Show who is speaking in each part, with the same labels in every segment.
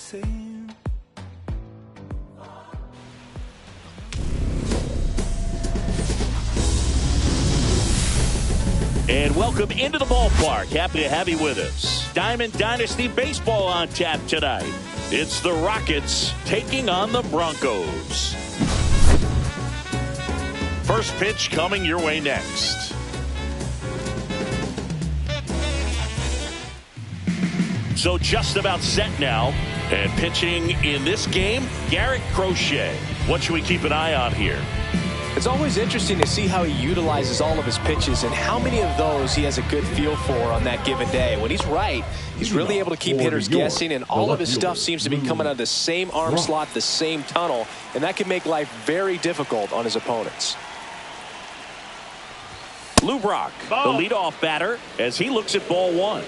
Speaker 1: same.
Speaker 2: And welcome into the ballpark. Happy to have you with us. Diamond Dynasty Baseball on tap tonight. It's the Rockets taking on the Broncos. First pitch coming your way next. So just about set now. And pitching in this game, Garrett Crochet. What should we keep an eye on here?
Speaker 3: It's always interesting to see how he utilizes all of his pitches and how many of those he has a good feel for on that given day. When he's right, he's really able to keep hitters guessing, and all of his stuff seems to be coming out of the same arm slot, the same tunnel, and that can make life very difficult on his opponents.
Speaker 2: Lou Brock, the leadoff batter, as he looks at ball one.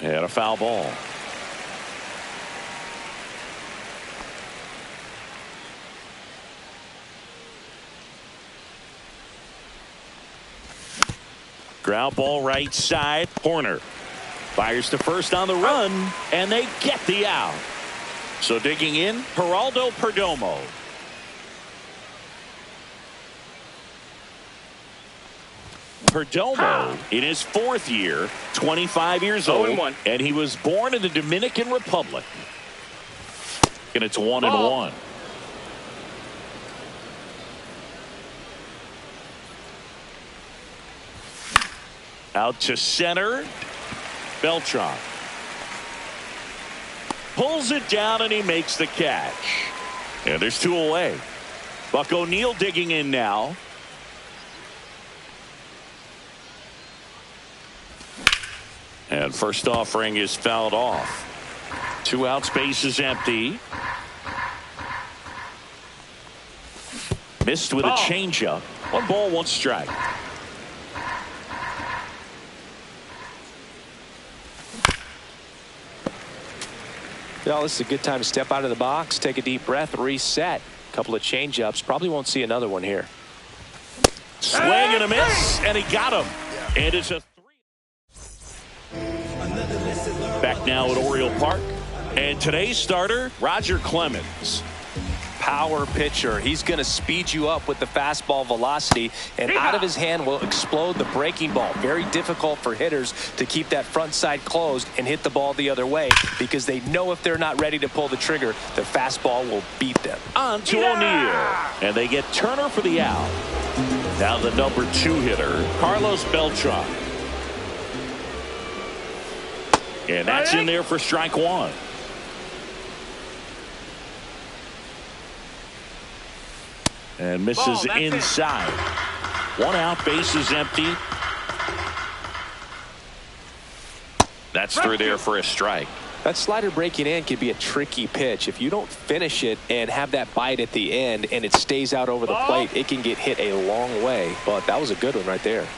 Speaker 2: And a foul ball. Ground ball right side. Horner fires to first on the run, and they get the out. So digging in, Geraldo Perdomo. Perdomo in his fourth year, 25 years old, and he was born in the Dominican Republic. And it's 1-1. Out to center. Beltran pulls it down and he makes the catch. And there's two away. Buck O'Neil digging in now. And first offering is fouled off. 2 outs, base is empty. Missed with a changeup. 1 ball, 1 strike.
Speaker 3: Well, this is a good time to step out of the box, take a deep breath, reset. A couple of change-ups. Probably won't see another one here.
Speaker 2: Swing and a miss, and he got him. And it's a 3. Back now at Oriole Park. And today's starter, Roger Clemens.
Speaker 3: Power pitcher. He's going to speed you up with the fastball velocity, and out of his hand will explode the breaking ball. Very difficult for hitters to keep that front side closed and hit the ball the other way, because they know if they're not ready to pull the trigger, the fastball will beat them.
Speaker 2: On to O'Neil, and they get Turner for the out. Now the number 2 hitter, Carlos Beltran. And that's in there for strike 1. And misses inside. 1 out, base is empty. That's through there for a strike.
Speaker 3: That slider breaking in can be a tricky pitch. If you don't finish it and have that bite at the end and it stays out over the plate, it can get hit a long way. But that was a good one right there.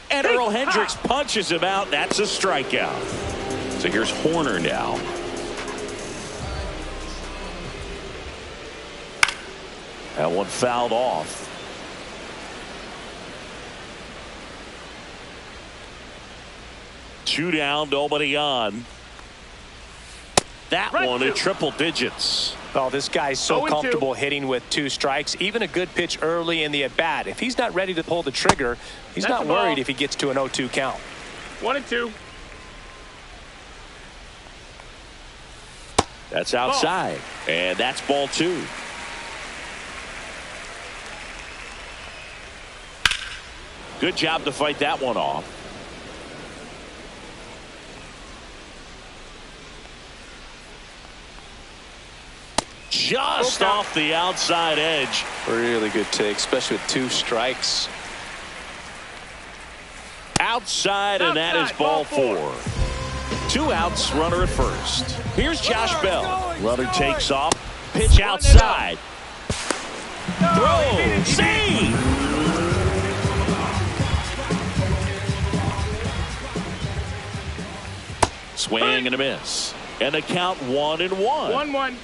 Speaker 2: And Earl Hendricks punches him out. That's a strikeout. So here's Horner now. That one fouled off. Two down, nobody on. That one in triple digits.
Speaker 3: Oh, this guy's so comfortable hitting with 2 strikes. Even a good pitch early in the at-bat. If he's not ready to pull the trigger, he's not worried if he gets to an 0-2 count.
Speaker 4: 1-2.
Speaker 2: That's outside. And that's ball 2. Good job to fight that one off. Just off the outside edge.
Speaker 3: Really good take, especially with 2 strikes.
Speaker 2: Outside, and that is ball 4. 2 outs, runner at first. Here's Josh Bell. Runner takes off. Pitch outside. Throw. Save. Swing and a miss. And the count 1-1.
Speaker 4: 1-1.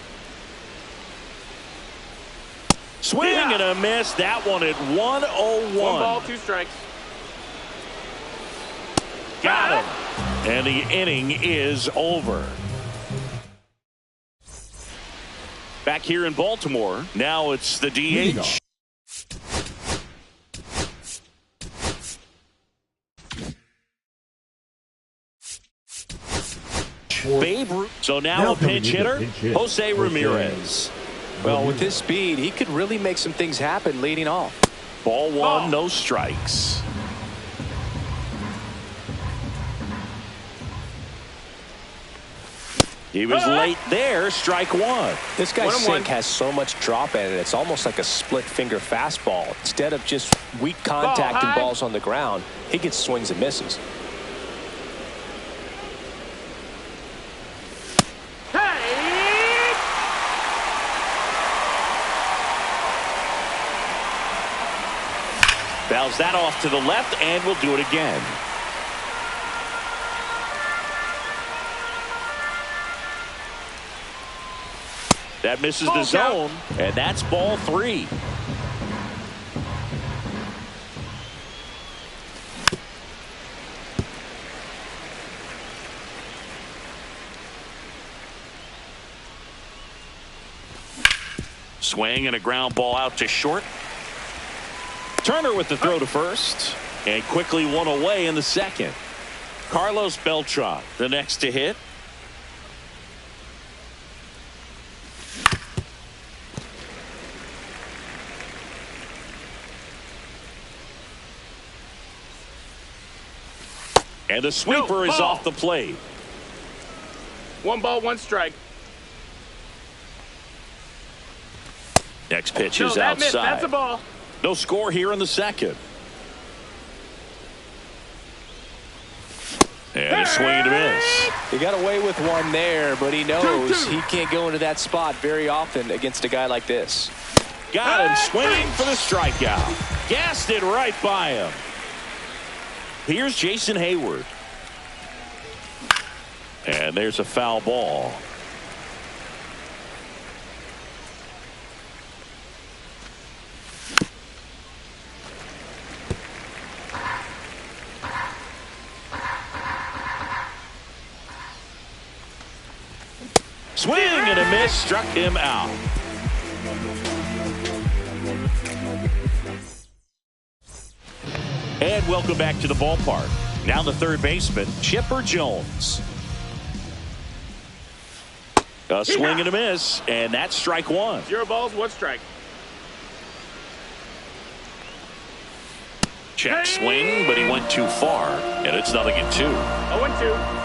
Speaker 2: Swing and a miss. That one at 1-0-1.
Speaker 4: 1 ball, 2 strikes.
Speaker 2: Got him. And the inning is over. Back here in Baltimore, now it's the DH. Babe Ruth. So now a pinch hitter, Jose Ramirez.
Speaker 3: Well, with his speed, he could really make some things happen leading off.
Speaker 2: Ball one, no strikes. He was late there, strike one.
Speaker 3: This guy's sink has so much drop in it, it's almost like a split finger fastball. Instead of just weak contact and balls on the ground, he gets swings and misses.
Speaker 2: Fouls that off to the left, and we'll do it again. That misses the zone, and that's ball three. Swing and a ground ball out to short. Turner with the throw to first, and quickly one away in the second. Carlos Beltran, the next to hit. And the sweeper is off the plate.
Speaker 1: 1 ball, 1 strike.
Speaker 2: Next pitch is outside.
Speaker 1: That's a ball.
Speaker 2: No score here in the second. And a swing and a miss.
Speaker 3: He got away with one there, but he knows he can't go into that spot very often against a guy like this.
Speaker 2: Got him swinging for the strikeout. Gassed it right by him. Here's Jason Hayward. And there's a foul ball. Swing and a miss, struck him out. And welcome back to the ballpark. Now the third baseman, Chipper Jones. A swing and a miss, and that's strike one.
Speaker 1: 0 balls, 1 strike.
Speaker 2: Check swing, but he went too far, and it's 0-2.
Speaker 1: 0-2.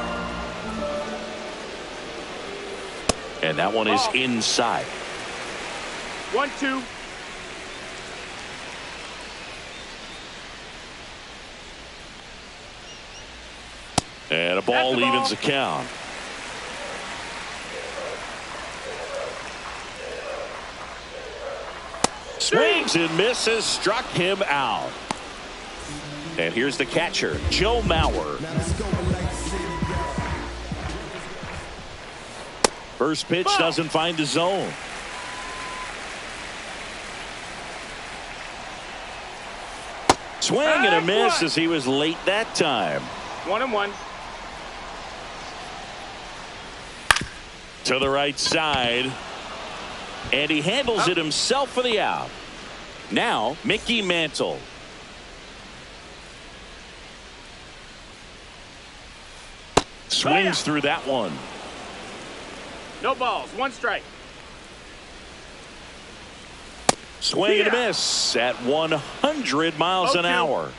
Speaker 2: And that one is inside.
Speaker 1: 1-2.
Speaker 2: And a ball evens the count. Swings and misses, struck him out. And here's the catcher, Joe Mauer. First pitch doesn't find the zone. Swing and a miss as he was late that time.
Speaker 1: 1-1.
Speaker 2: To the right side. And he handles it himself for the out. Now, Mickey Mantle. Swings through that one.
Speaker 1: No balls, 1 strike.
Speaker 2: Swing and a miss at 100 miles an hour.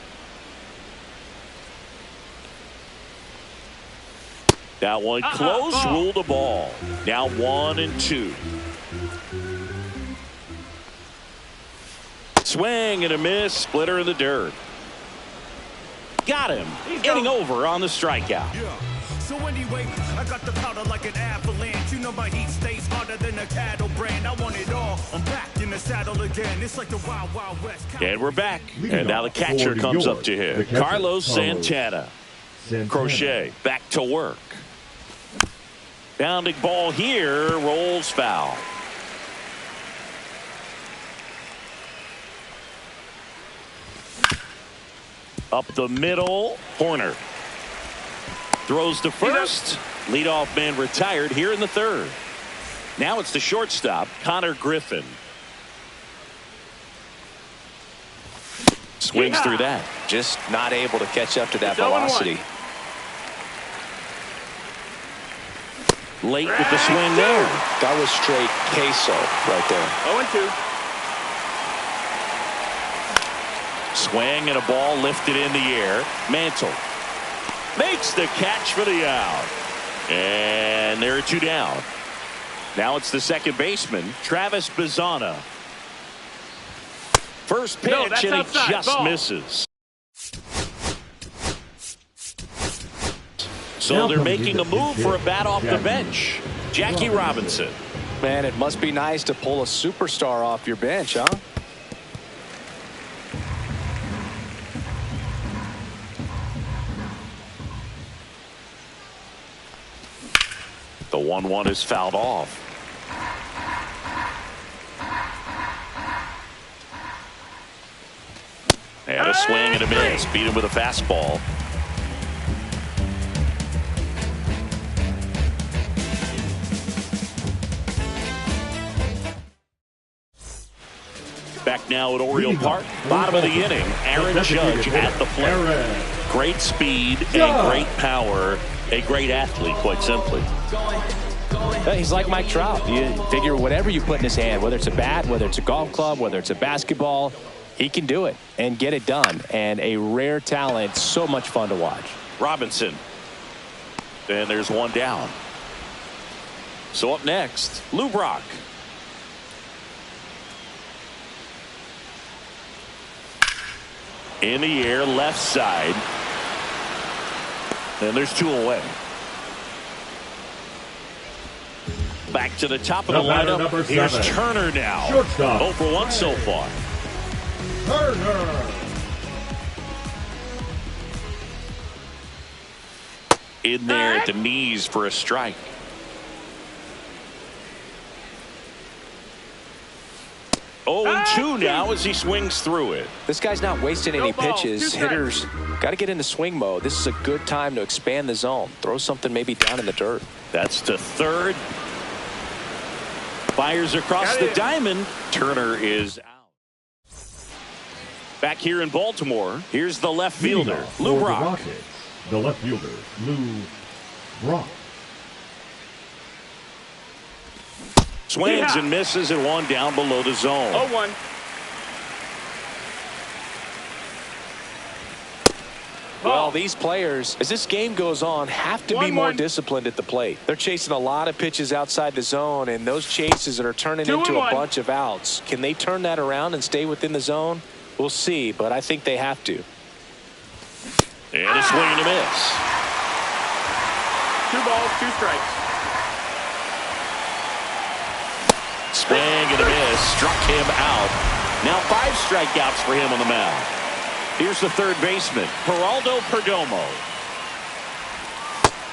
Speaker 2: That one close, ruled a ball. Now 1-2. Swing and a miss, splitter in the dirt. Got him, getting over on the strikeout.
Speaker 4: So anyway, I got the powder like an avalanche. You know my heat stays hotter than a cattle brand. I want it all. I'm back in the saddle again. It's like the Wild Wild West.
Speaker 2: And we're back. And now the catcher comes up to hit. Carlos Santana. Crochet back to work. Bounding ball here, rolls foul. Up the middle, Horner. Throws to first. Leadoff man retired here in the third. Now it's the shortstop, Connor Griffin. Swings through that.
Speaker 3: Just not able to catch up to that velocity.
Speaker 2: Late with the swing there.
Speaker 3: That was straight queso right there.
Speaker 1: 0-2.
Speaker 2: Swing and a ball lifted in the air. Mantle makes the catch for the out. And there are two down. Now it's the second baseman, Travis Bazzana. First pitch, and he just misses. So they're making a move for a bat off the bench. Jackie Robinson.
Speaker 3: Man, it must be nice to pull a superstar off your bench, huh?
Speaker 2: The 1-1 is fouled off. And a swing and a miss. Beat him with a fastball. Back now at Oriole Park. Bottom of the inning. Aaron Judge at the plate. Great speed and great power. A great athlete, quite simply.
Speaker 3: He's like Mike Trout. You figure whatever you put in his hand, whether it's a bat, whether it's a golf club, whether it's a basketball, he can do it and get it done. And a rare talent, so much fun to watch.
Speaker 2: Robinson. And there's one down. So up next, Lou Brock. In the air, left side. And there's two away. Back to the top of the lineup. Here's Turner now. 0 for 1 so far.
Speaker 5: Turner.
Speaker 2: In there at the knees for a strike. Oh, and 2 now as he swings through it.
Speaker 3: This guy's not wasting any pitches. Hitters got to get into swing mode. This is a good time to expand the zone. Throw something maybe down in the dirt.
Speaker 2: That's to third. Fires across the diamond. Turner is out. Back here in Baltimore, here's the left fielder, Lou Brock.
Speaker 5: The left fielder, Lou Brock.
Speaker 2: Swings and misses and one down below the zone.
Speaker 1: 0-1.
Speaker 3: Well, these players, as this game goes on, have to be more disciplined at the plate. They're chasing a lot of pitches outside the zone, and those chases that are turning into a bunch of outs. Can they turn that around and stay within the zone? We'll see, but I think they have to.
Speaker 2: And a swing and a miss.
Speaker 1: 2 balls, 2 strikes.
Speaker 2: Swing and a miss. Struck him out. Now 5 strikeouts for him on the mound. Here's the third baseman, Geraldo Perdomo.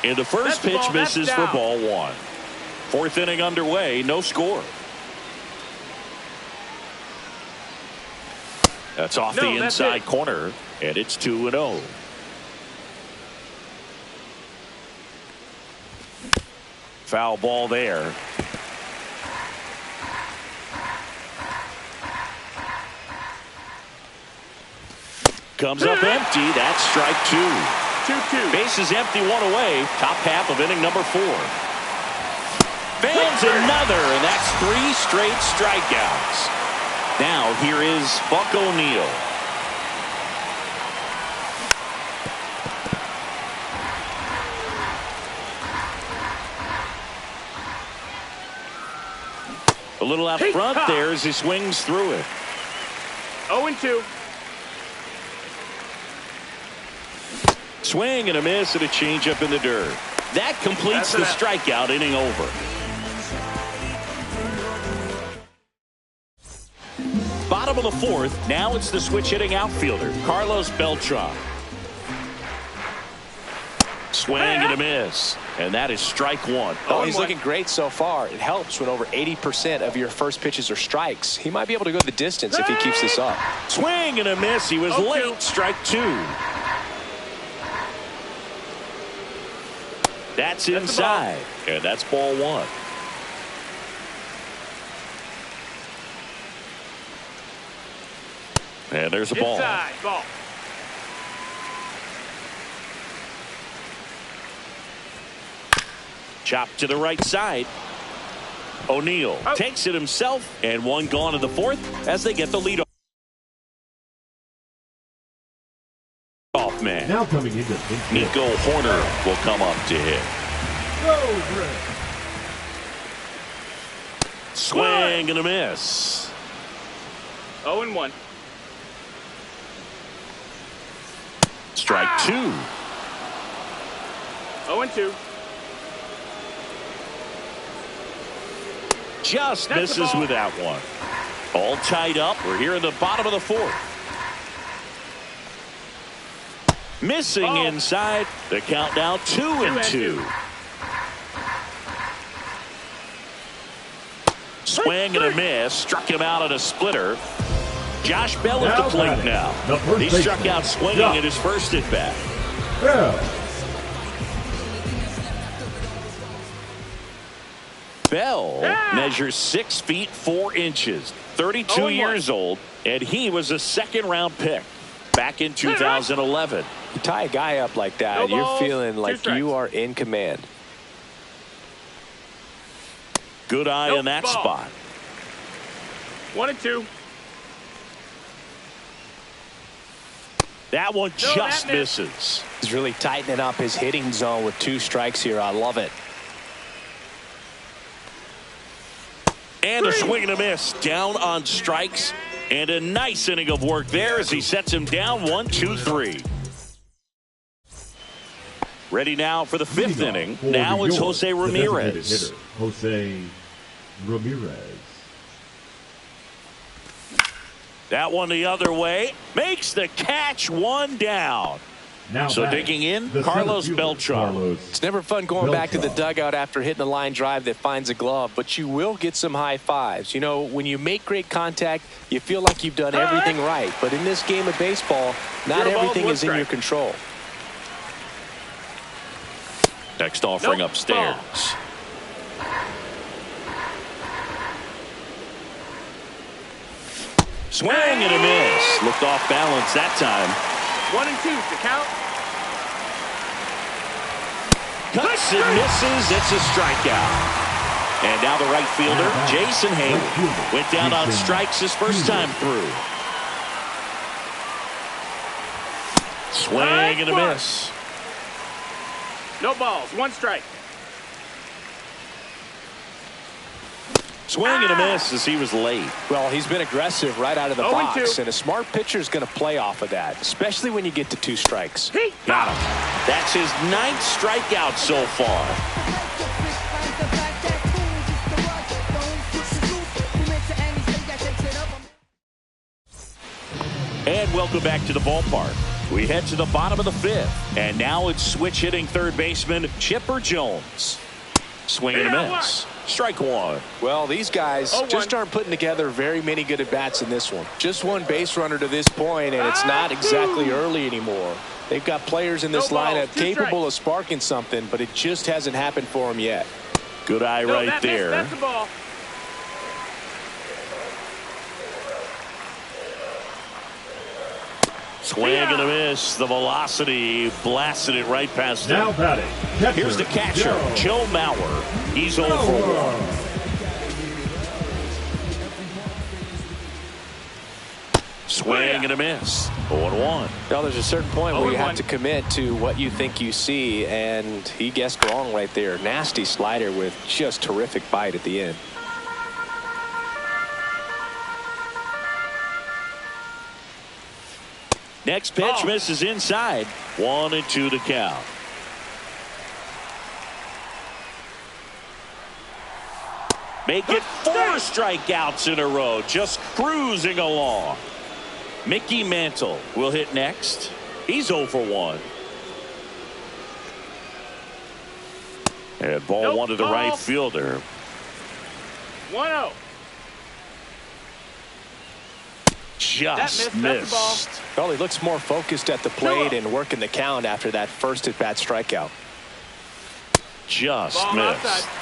Speaker 2: And the first pitch misses for ball 1. 4th inning underway, no score. That's off the inside corner, and it's 2-0. Foul ball there. Comes up empty. That's strike 2.
Speaker 1: 2-2.
Speaker 2: Bases empty, 1 away. Top half of inning number 4. Fans another, and that's 3 straight strikeouts. Now here is Buck O'Neil. A little out front there as he swings through it.
Speaker 1: 0-2.
Speaker 2: Swing and a miss and a changeup in the dirt. That completes the strikeout, inning over. Bottom of the 4th. Now it's the switch hitting outfielder, Carlos Beltran. Swing and a miss. And that is strike 1.
Speaker 3: Oh, he's looking great so far. It helps when over 80% of your first pitches are strikes. He might be able to go the distance if he keeps this up.
Speaker 2: Swing and a miss. He was late. Strike 2. That's
Speaker 1: the
Speaker 2: inside. And that's ball one. And there's a ball.
Speaker 1: Inside. Ball.
Speaker 2: Chop to the right side. O'Neal takes it himself, and one gone in the fourth as they get the lead off man.
Speaker 5: Now coming into the
Speaker 2: Nico Horner will come up to hit. Swing and a miss.
Speaker 1: 0-1.
Speaker 2: Strike two.
Speaker 1: 0-2.
Speaker 2: Just
Speaker 1: That's
Speaker 2: misses with that one. All tied up. We're here in the bottom of the fourth. Missing inside. The count now 2-2. Swing and a miss. Struck him out at a splitter. Josh Bell at the plate now. He struck out swinging at his first at bat. Bell measures 6 feet 4 inches, 32 years old, and he was a second-round pick back in 2011.
Speaker 3: You tie a guy up like that, you're feeling like you are in command.
Speaker 2: Good eye in that spot.
Speaker 1: 1-2.
Speaker 2: That one just misses.
Speaker 3: He's really tightening up his hitting zone with 2 strikes here. I love it.
Speaker 2: And a swing and a miss. Down on strikes. And a nice inning of work there as he sets him down 1-2-3. Ready now for the 5th inning. Now it's Jose Ramirez.
Speaker 5: Jose Ramirez.
Speaker 2: That one the other way. Makes the catch, 1 down.
Speaker 5: Now
Speaker 2: so digging in, Carlos Beltran.
Speaker 3: It's never fun going back to the dugout after hitting a line drive that finds a glove, but you will get some high fives. You know, when you make great contact, you feel like you've done everything right. But in this game of baseball, not everything is in your control.
Speaker 2: Next offering upstairs. Swing and a miss. Looked off balance that time.
Speaker 1: 1-2 to count.
Speaker 2: Cuts and misses. It's a strikeout. And now the right fielder, Jason Hayward, went down on strikes his first time through. Swing and a miss.
Speaker 1: No balls. 1 strike.
Speaker 2: Swing and a miss as he was late.
Speaker 3: Well, he's been aggressive right out of the box, and a smart pitcher is going to play off of that, especially when you get to 2 strikes.
Speaker 2: Got him. That's his 9th strikeout so far. And welcome back to the ballpark. We head to the bottom of the 5th, and now it's switch hitting third baseman Chipper Jones. Swing and a miss. Strike 1.
Speaker 3: Well, these guys just aren't putting together very many good at-bats in this one. Just 1 base runner to this point, and it's not exactly early anymore. They've got players in this lineup capable of sparking something, but it just hasn't happened for them yet.
Speaker 2: Good eye right there.
Speaker 1: That's the ball.
Speaker 2: Swing and a miss. The velocity blasted it right past him.
Speaker 5: Now batting.
Speaker 2: Here's the catcher, Joe Mauer. He's 0 for 1. Swing and a miss. 0-1.
Speaker 3: Well, there's a certain point where you have to commit to what you think you see, and he guessed wrong right there. Nasty slider with just terrific bite at the end.
Speaker 2: Next pitch misses inside. 1-2 to count. Make it 4 strikeouts in a row. Just cruising along. Mickey Mantle will hit next. He's 0 for 1. And ball 1 to the right fielder.
Speaker 1: 1-0.
Speaker 2: Just missed.
Speaker 3: Well, he looks more focused at the plate and working the count after that first at-bat strikeout.
Speaker 2: Just
Speaker 1: Ball
Speaker 2: missed.
Speaker 1: outside.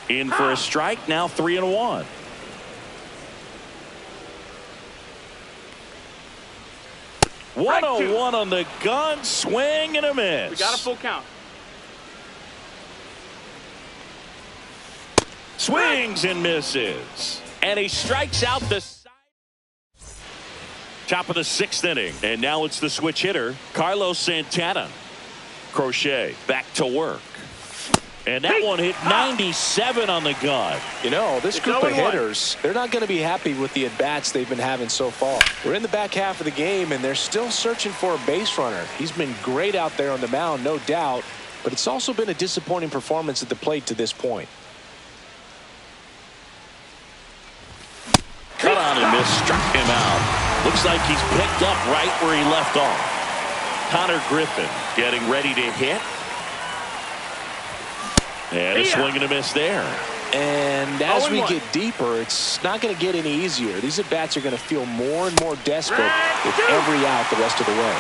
Speaker 2: In for a strike, now 3-1.
Speaker 1: Strike
Speaker 2: 101 on the gun, swing and a miss.
Speaker 1: We got a full count.
Speaker 2: Swings and misses. And he strikes out the side. Top of the 6th inning. And now it's the switch hitter, Carlos Santana. Crochet back to work. And that one hit 97 on the gun.
Speaker 3: You know, this
Speaker 1: It's
Speaker 3: group of
Speaker 1: 0-1.
Speaker 3: hitters, they're not going to be happy with the at-bats they've been having so far. We're in the back half of the game, and they're still searching for a base runner. He's been great out there on the mound, no doubt, but it's also been a disappointing performance at the plate to this point.
Speaker 2: Cut on and miss, struck him out. Looks like he's picked up right where he left off. Connor Griffin getting ready to hit. And a swing and a miss there.
Speaker 3: And as we
Speaker 1: 0-1.
Speaker 3: get deeper, it's not going to get any easier. These at-bats are going to feel more and more desperate with every out the rest of the way.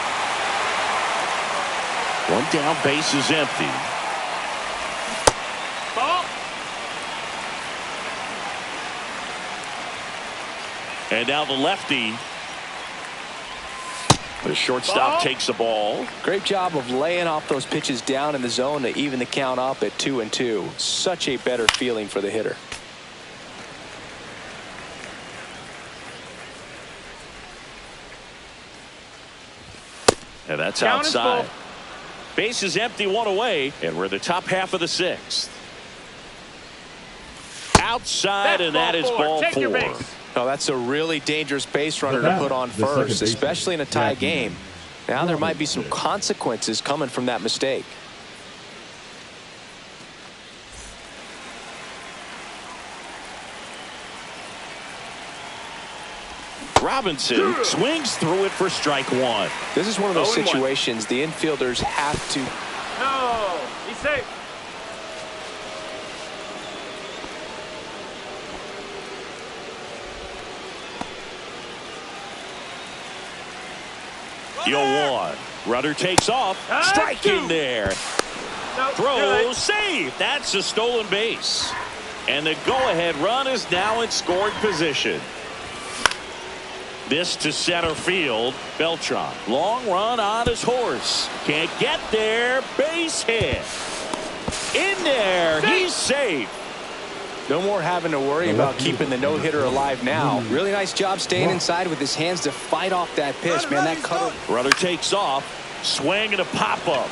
Speaker 2: One down, base is empty.
Speaker 1: Ball.
Speaker 2: And now the lefty. The shortstop
Speaker 1: Ball.
Speaker 2: takes the ball.
Speaker 3: Great job of laying off those pitches down in the zone to even the count up at 2-2. Such a better feeling for the hitter.
Speaker 2: And that's
Speaker 1: Count is
Speaker 2: outside.
Speaker 1: full.
Speaker 2: Base is empty, one away, and we're in the top half of the 6th. Outside, and that is ball
Speaker 1: Take your
Speaker 2: 4.
Speaker 1: base.
Speaker 3: Oh, that's a really dangerous base runner to put on
Speaker 5: The second
Speaker 3: first,
Speaker 5: baseman,
Speaker 3: especially in a tie
Speaker 5: Jackie.
Speaker 3: game. Now there might be some consequences coming from that mistake.
Speaker 2: Robinson swings through it for strike 1.
Speaker 3: This is one of those
Speaker 1: 0-1.
Speaker 3: situations the infielders have to.
Speaker 1: No. He's safe.
Speaker 2: The 0-1. Runner takes off. Strike in there.
Speaker 1: No,
Speaker 2: Throw,
Speaker 1: good.
Speaker 2: save. That's a stolen base. And the go-ahead run is now in scoring position. This to center field. Beltran. Long run on his horse. Can't get there. Base hit. In there. He's safe.
Speaker 3: No more having to worry about keeping the no-hitter alive now. Really nice job staying inside with his hands to fight off that pitch. Man, that cutter.
Speaker 2: Runner takes off. Swing and a pop-up.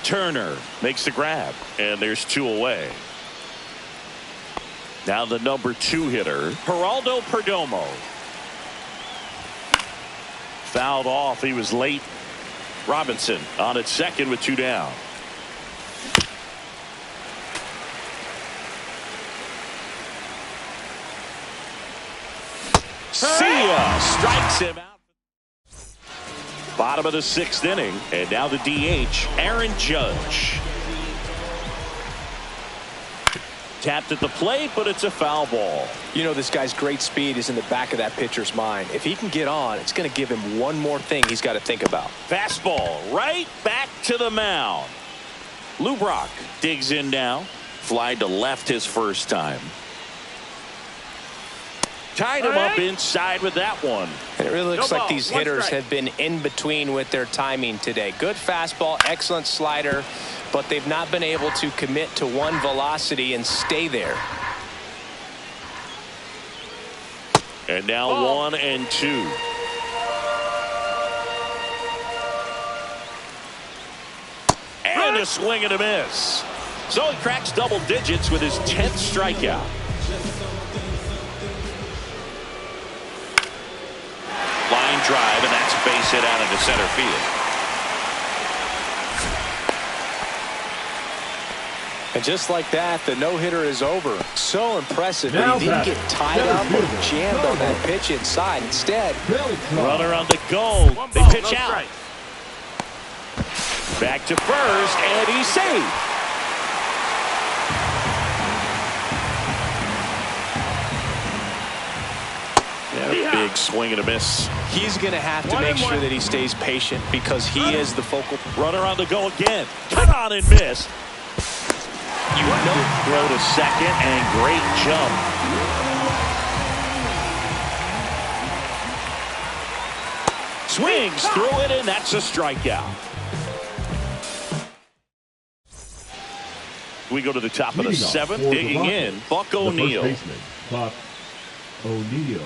Speaker 2: Turner makes the grab. And there's 2 away. Now the number 2 hitter, Geraldo Perdomo. Fouled off. He was late. Robinson on at second with 2 down. Sia strikes him out. Bottom of the 6th inning. And now the DH, Aaron Judge. Tapped at the plate, but it's a foul ball.
Speaker 3: You know, this guy's great speed is in the back of that pitcher's mind. If he can get on, it's going to give him one more thing he's got to think about.
Speaker 2: Fastball right back to the mound. Lou Brock digs in now. Fly to left his first time. Tied him up inside with that one.
Speaker 3: And it really looks
Speaker 1: No
Speaker 3: like
Speaker 1: ball,
Speaker 3: these
Speaker 1: one
Speaker 3: hitters
Speaker 1: strike.
Speaker 3: have been in between with their timing today. Good fastball, excellent slider, but they've not been able to commit to one velocity and stay there.
Speaker 2: And now
Speaker 1: Ball.
Speaker 2: 1-2. And a swing and a miss. So he cracks double digits with his 10th strikeout. Line drive, and that's a base hit out into center field.
Speaker 3: And just like that, the no-hitter is over. So impressive, but
Speaker 5: Now
Speaker 3: he didn't
Speaker 5: batting,
Speaker 3: get tied up or
Speaker 5: Beltran.
Speaker 3: jammed on that pitch inside. Instead,
Speaker 2: Runner on the go.
Speaker 1: One
Speaker 2: They
Speaker 1: ball,
Speaker 2: pitch
Speaker 1: no
Speaker 2: out.
Speaker 1: strike.
Speaker 2: Back to first, and he's safe. And a big swing and a miss.
Speaker 3: He's going to have to make sure that he stays patient because he is the focal.
Speaker 2: Runner on the go again. Cut on and miss. You know, throw to second and great jump. Swings through it, and that's a strikeout. We go to the top of the seventh, digging in, Buck O'Neil.
Speaker 5: Buck O'Neil.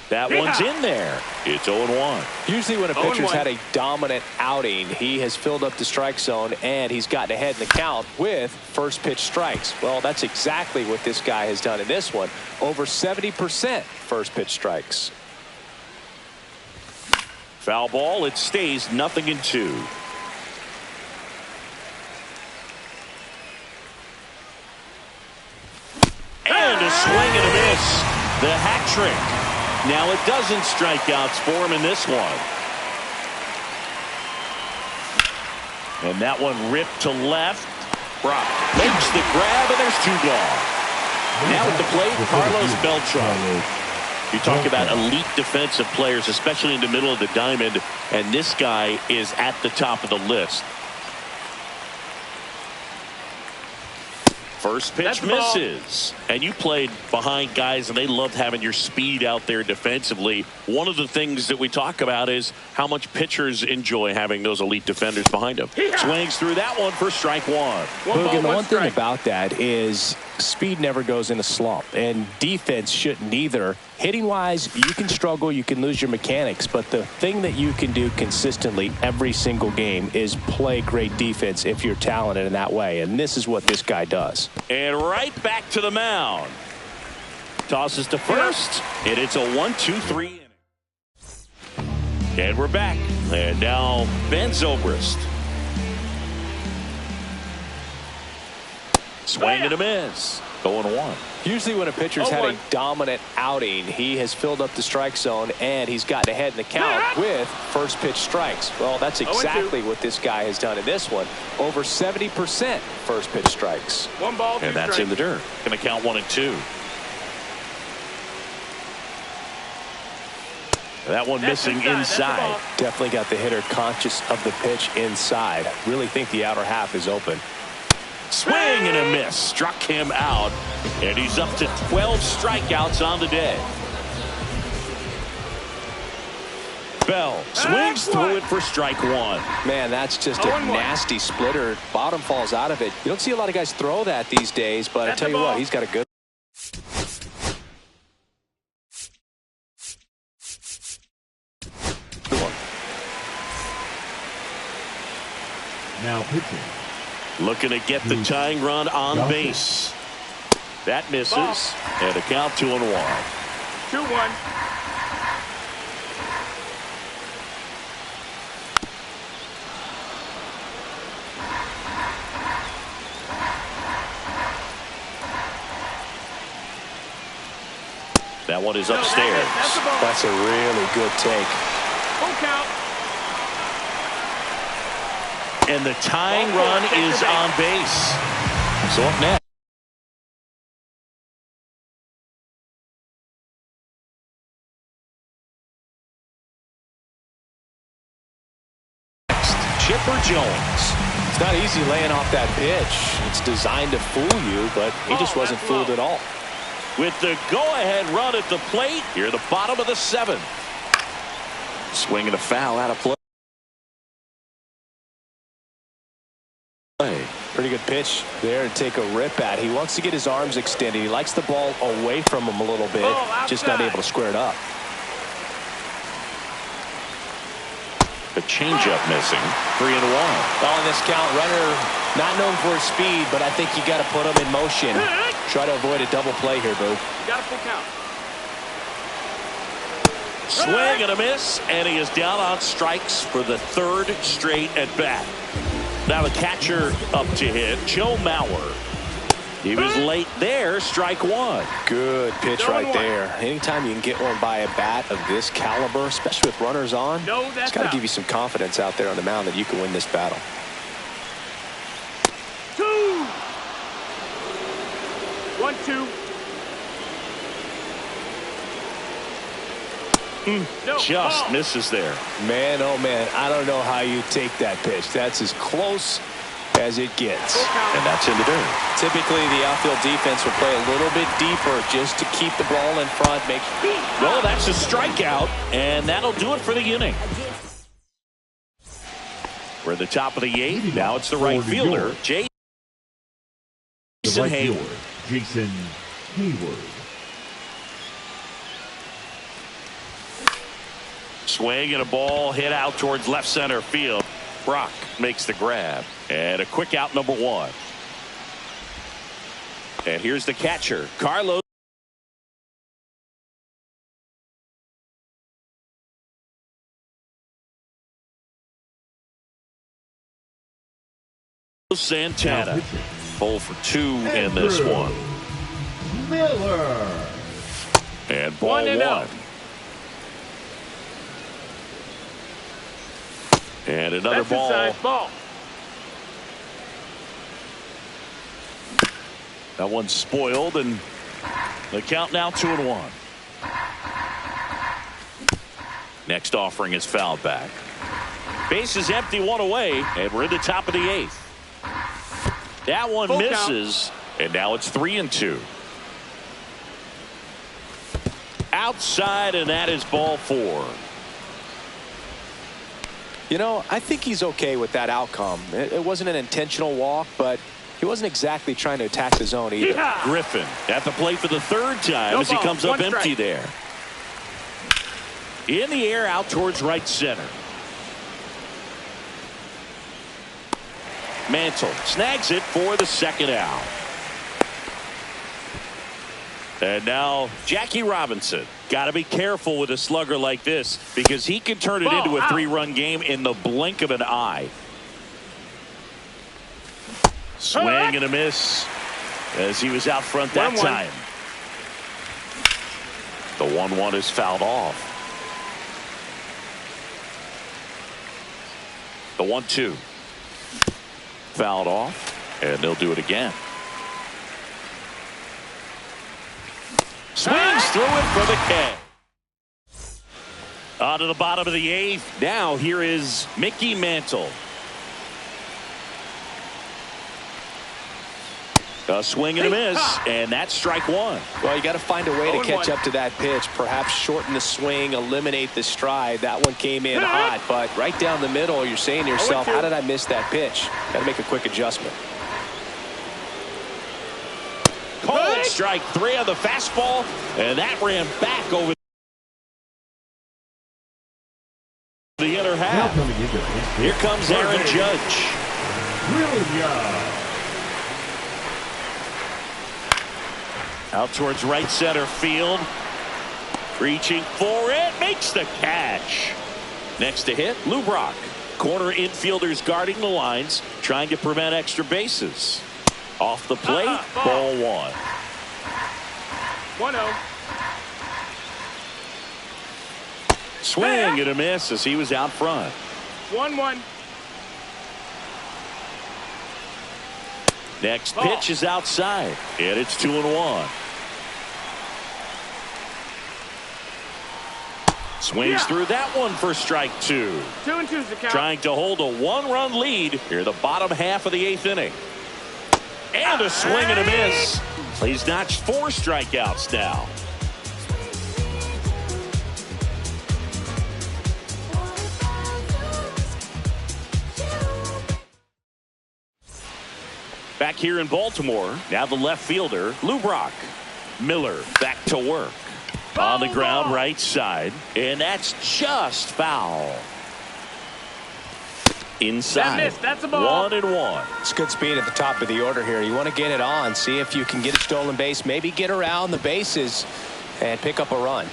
Speaker 2: That one's in there. It's 0-1.
Speaker 3: Usually when a pitcher's had a dominant outing, he has filled up the strike zone and he's gotten ahead in the count with first pitch strikes. Well, that's exactly what this guy has done in this one. Over 70% first pitch strikes.
Speaker 2: Foul ball. It stays 0-2. And a swing and a miss. The hat trick. Now it doesn't strikeouts for him in this one. And that one ripped to left. Brock makes the grab, and there's two gone. Now at the plate, Carlos Beltran. You talk about elite defensive players, especially in the middle of the diamond, and this guy is at the top of the list. First pitch misses. And you played behind guys, and they loved having your speed out there defensively. One of the things that we talk about is how much pitchers enjoy having those elite defenders behind them. Swings through that one for strike one.
Speaker 3: The one thing about that is speed never goes in a slump, and defense shouldn't either. Hitting-wise, you can struggle, you can lose your mechanics, but the thing that you can do consistently every single game is play great defense if you're talented in that way, and this is what this guy does.
Speaker 2: And right back to the mound. Tosses to first, and it's a 1-2-3 inning. And we're back. And now Ben Zobrist. Swing and a miss. 0-1.
Speaker 3: Usually when a pitcher's had a dominant outing, he has filled up the strike zone and he's gotten ahead in the count with first pitch strikes. Well, that's exactly what this guy has done in this one. Over 70% first pitch strikes.
Speaker 1: One ball,
Speaker 2: and that's in the dirt. Going to count 1-2. That one missing inside.
Speaker 3: Definitely got the hitter conscious of the pitch inside. Really think the outer half is open.
Speaker 2: Swing and a miss. Struck him out. And he's up to 12 strikeouts on the day. Bell swings through it for strike one.
Speaker 3: Man, that's just a nasty splitter. Bottom falls out of it. You don't see a lot of guys throw that these days, but I tell you what, he's got a good.
Speaker 5: Now pitching.
Speaker 2: Looking to get the tying run on base. That misses. And a count 2-1.
Speaker 1: 2-1.
Speaker 2: That one is upstairs.
Speaker 3: That's a really good take.
Speaker 1: Full count.
Speaker 2: And the tying run is on base. So up next. Chipper Jones.
Speaker 3: It's not easy laying off that pitch. It's designed to fool you, but he just wasn't fooled at all.
Speaker 2: With the go-ahead run at the plate, here at the bottom of the seventh. Swinging a foul out of play.
Speaker 3: Pretty good pitch there to take a rip at. He wants to get his arms extended. He likes the ball away from him a little bit, just not able to square it up.
Speaker 2: The changeup missing. 3-1.
Speaker 3: Well, in this count, runner not known for his speed, but I think you got to put him in motion. Try to avoid a double play here, Boo.
Speaker 1: You got a full count.
Speaker 2: Swing and a miss, and he is down on strikes for the third straight at bat. Now the catcher up to hit, Joe Mauer. He was late there, strike one.
Speaker 3: Good pitch right there. Anytime you can get one by a bat of this caliber, especially with runners on, it's got to give you some confidence out there on the mound that you can win this battle.
Speaker 1: 1-2. No,
Speaker 2: Just
Speaker 1: ball.
Speaker 2: misses there.
Speaker 3: Man, oh man, I don't know how you take that pitch. That's as close as it gets.
Speaker 2: And that's in the dirt.
Speaker 3: Typically, the outfield defense will play a little bit deeper just to keep the ball in front.
Speaker 2: Well, that's a strikeout, and that'll do it for the inning. We're at the top of the 8th. Now it's the right fielder, Jason Hayward.
Speaker 5: Jason Hayward.
Speaker 2: Swing and a ball hit out towards left center field. Brock makes the grab. And a quick out, number 1. And here's the catcher, Carlos Santana. 0 for 2 in this one.
Speaker 5: Miller.
Speaker 2: And ball 1. And another ball. That one's spoiled, and the count now 2-1. Next offering is fouled back. Base is empty, 1 away, and we're in the top of the 8th. That one
Speaker 1: Full
Speaker 2: misses, and now it's 3-2. Outside, and that is ball 4.
Speaker 3: You know, I think he's okay with that outcome. It wasn't an intentional walk, but he wasn't exactly trying to attack the zone either.
Speaker 1: Yeah.
Speaker 2: Griffin at the plate for the 3rd time as he comes up empty there. In the air out towards right center. Mantle snags it for the 2nd out. And now Jackie Robinson. Got to be careful with a slugger like this because he can turn it into a 3-run game in the blink of an eye. Swing and a miss as he was out front that time. The 1-1 is fouled off. The 1-2 fouled off, and they'll do it again. Swings through it for the K. On to the bottom of the 8th. Now here is Mickey Mantle. A swing and a miss, and that's strike 1.
Speaker 3: Well, you got to find a way to catch up to that pitch. Perhaps shorten the swing, eliminate the stride. That one came in hot, but right down the middle, you're saying to yourself, how did I miss that pitch? Got to make a quick adjustment.
Speaker 2: Cold strike 3 on the fastball, and that ran back over the inner half. Here comes Aaron Judge. Out towards right center field. Reaching for it. Makes the catch. Next to hit, Lou Brock. Corner infielders guarding the lines, trying to prevent extra bases. Off the plate, ball 1.
Speaker 1: 1-0.
Speaker 2: Swing and a miss as he was out front.
Speaker 1: 1-1.
Speaker 2: Next pitch is outside, and it's 2-1. Swings through that one for strike 2.
Speaker 1: 2-2's the count.
Speaker 2: Trying to hold a 1-run lead here, the bottom half of the 8th inning. And a swing and a miss. He's notched 4 strikeouts now. Back here in Baltimore, now the left fielder, Lou Brock. Miller back to work. On the ground right side, and that's just foul. Inside.
Speaker 1: That's a ball.
Speaker 2: 1-1.
Speaker 3: It's good speed at the top of the order here. You want to get it on, see if you can get a stolen base, maybe get around the bases and pick up a run.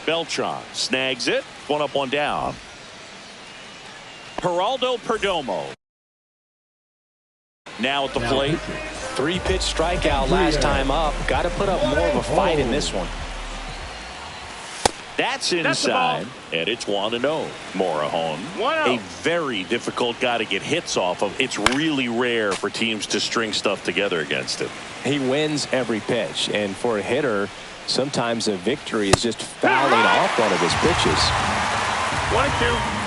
Speaker 2: Beltran snags it. 1 up, 1 down. Geraldo Perdomo now at the plate.
Speaker 3: 3-pitch strikeout last time up. Got to put up more of a fight in this one.
Speaker 2: That's inside, and it's 1-0. Morejon,
Speaker 1: 1-0.
Speaker 2: a very difficult guy to get hits off of. It's really rare for teams to string stuff together against him.
Speaker 3: He wins every pitch, and for a hitter, Sometimes a victory is just fouling off one of his pitches.
Speaker 1: 1-2.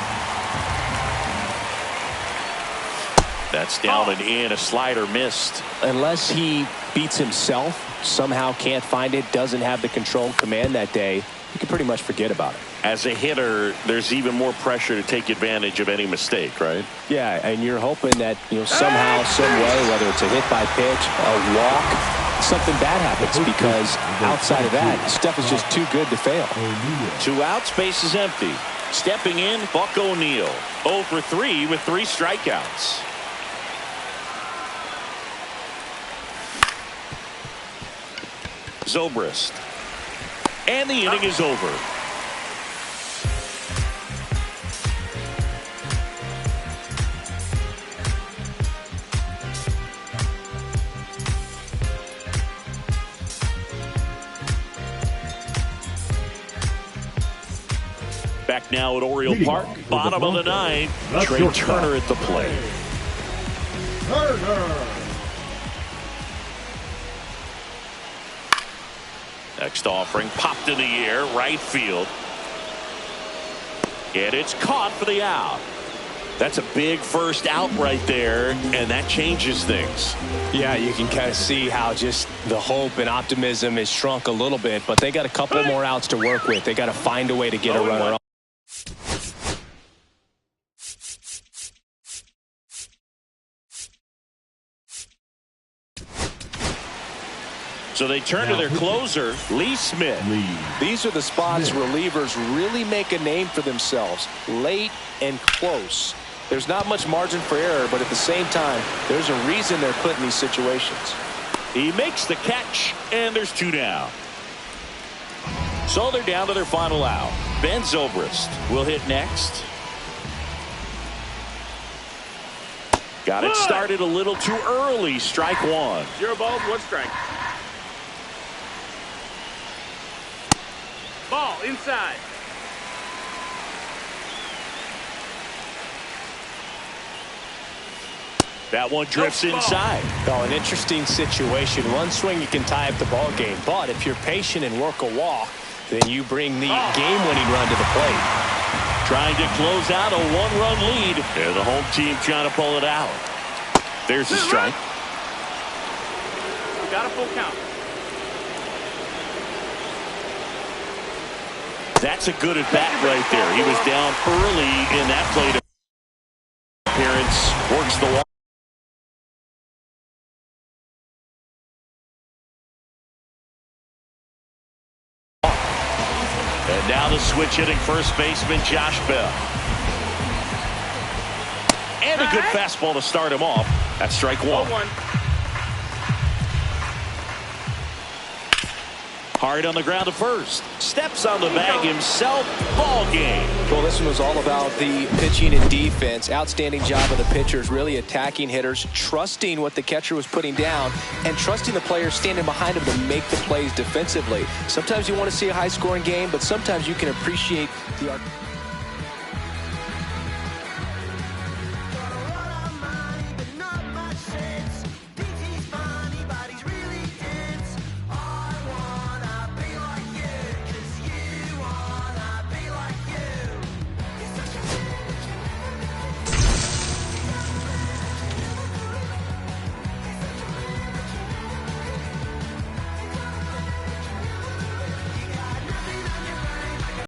Speaker 2: That's down and in. A slider missed.
Speaker 3: Unless he beats himself, somehow can't find it, doesn't have the control command that day, you can pretty much forget about it.
Speaker 2: As a hitter, there's even more pressure to take advantage of any mistake, right?
Speaker 3: Yeah, and you're hoping that, somehow, some way, whether it's a hit by pitch, a walk, something bad happens, because outside of that, stuff is just too good to fail.
Speaker 2: 2 outs, base is empty. Stepping in, Buck O'Neil. 0 for 3 with 3 strikeouts. Zobrist. And the inning is over. Back now at Oriole Park, bottom of the 9th. Trey Turner at the plate. Next offering popped in the air, right field. And it's caught for the out. That's a big first out right there, and that changes things.
Speaker 3: Yeah, you can kind of see how just the hope and optimism is shrunk a little bit, but they got a couple more outs to work with. They got to find a way to get a runner on.
Speaker 2: So they turn to their closer, Lee Smith.
Speaker 3: These are the spots relievers really make a name for themselves. Late and close. There's not much margin for error, but at the same time, there's a reason they're put in these situations.
Speaker 2: He makes the catch, and there's 2 down. So they're down to their final out. Ben Zobrist will hit next. Got it started a little too early. Strike 1.
Speaker 1: 0 balls, 1 strike. Ball inside.
Speaker 2: That one drifts inside.
Speaker 3: Oh, an interesting situation. One swing you can tie up the ball game, but if you're patient and work a walk, then you bring the game-winning run to the plate.
Speaker 2: Trying to close out a 1-run lead. And the home team trying to pull it out. There's the strike.
Speaker 1: We got a full count.
Speaker 2: That's a good at bat right there. He was down early in that plate appearance. Works the wall. And now the switch hitting first baseman Josh Bell. And a good fastball to start him off. That's strike 1.
Speaker 1: 0-1.
Speaker 2: Hard on the ground to first. Steps on the bag himself. Ball game.
Speaker 3: Well, this one was all about the pitching and defense. Outstanding job of the pitchers, really attacking hitters, trusting what the catcher was putting down, and trusting the players standing behind him to make the plays defensively. Sometimes you want to see a high-scoring game, but sometimes you can appreciate the art.